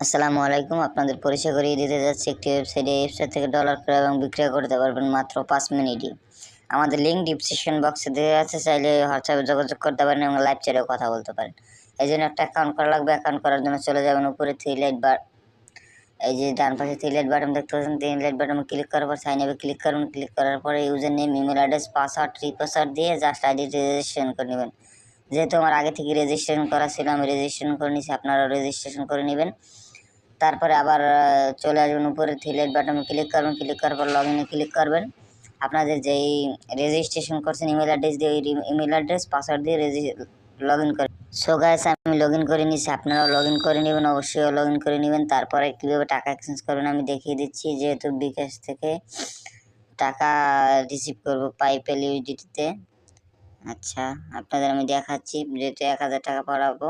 আসসালামু আলাইকুম। আপনাদের পরিচয় করিয়ে দিতে যাচ্ছি একটি ওয়েবসাইটে। এই ওয়েবসাইট থেকে ডলার ক্রয় এবং বিক্রয় করতে পারবেন মাত্র 5 মিনিটই। আমাদের লিঙ্ক ডিসক্রিপশন বক্সে দেওয়া আছে, চাইলে হোয়াটসঅ্যাপে যোগাযোগ করতে পারেন এবং লাইভ চ্যাটেও কথা বলতে পারেন। এই জন্য একটা অ্যাকাউন্ট করা লাগবে। অ্যাকাউন্ট করার জন্য চলে যাবেন উপরে থ্রি লাইট বার, এই যে ডান পাশে থ্রি লাইট বাটন দেখতে পাচ্ছেন, থ্রি লাইট বাটনে ক্লিক করার পর সাইন আপে ক্লিক করুন। ক্লিক করার পরে user name, email address, password, re-password দিয়ে জাস্ট আইডি রেজিস্ট্রেশন করে নেবেন। যেহেতু আমার আগে থেকে রেজিস্ট্রেশন করা ছিল, আমি রেজিস্ট্রেশন করে নিয়েছি, আপনারাও রেজিস্ট্রেশন করে নেবেন। তারপরে আবার চলে আসবেন উপরে থ্রি লাইট বাটনে ক্লিক করবেন। ক্লিক করার পর লগ ইনে ক্লিক করবেন। আপনাদের যেই রেজিস্ট্রেশন করছেন ইমেল অ্যাড্রেস দিয়ে, ওই ইমেল অ্যাড্রেস পাসওয়ার্ড দিয়ে লগ ইন করেন। সো গাইস, আমি লগ ইন করে নিচ্ছি, আপনারাও লগ ইন করে নেবেন, অবশ্যই লগ ইন করে নেবেন। তারপরে কীভাবে টাকা এক্সচেঞ্জ করবেন আমি দেখিয়ে দিচ্ছি। যেহেতু বিকাশ থেকে টাকা রিসিভ করবো পাইপেল ইউজিটিতে, আচ্ছা আপনাদের আমি দেখাচ্ছি। যেহেতু 1000 টাকা পড়াবো,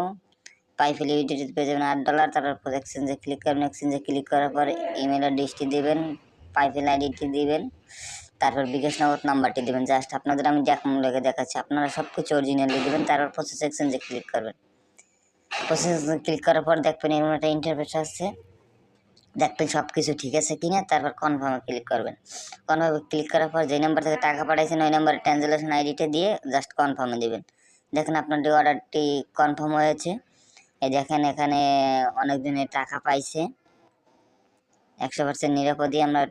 পাইপেল ইউটিলিটি পেয়ে যাবেন $8। তারপর এক্সচেঞ্জে ক্লিক করবেন। এক্সচেঞ্জে ক্লিক করার পরে ইমেল অ্যাড্রেসটি দেবেন, পাইপেল আইডিটি দিবেন, তারপর বিকাশ নগদ নাম্বারটি দেবেন। জাস্ট আপনাদের আমি লেগে দেখাচ্ছি, আপনারা সব কিছু অরিজিনালি দেবেন। তারপর প্রসেস এক্সচেঞ্জে ক্লিক করবেন। প্রসেস ক্লিক করার পর দেখবেন এরকম একটা ইন্টারফেস আসছে, দেখবেন সব কিছু ঠিক আছে কিনা। তারপর কনফার্মে ক্লিক করবেন। কনফার্মে ক্লিক করার পর যে নাম্বার থেকে টাকা পাঠাইছেন ওই নাম্বারে ট্রানজ্যাকশন আইডিটা দিয়ে জাস্ট কনফার্মে দেবেন। দেখেন আপনার অর্ডারটি কনফার্ম হয়েছে। এই দেখেন এখানে অনেকজনের টাকা পাইছে। 100% নিরাপদই আমরা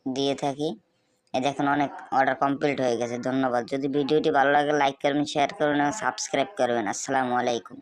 দিয়ে থাকি। এই দেখেন অনেক অর্ডার কমপ্লিট হয়ে গেছে। ধন্যবাদ। যদি ভিডিওটি ভালো লাগে লাইক করবেন, শেয়ার করবেন এবং সাবস্ক্রাইব করবেন। আসসালামু আলাইকুম।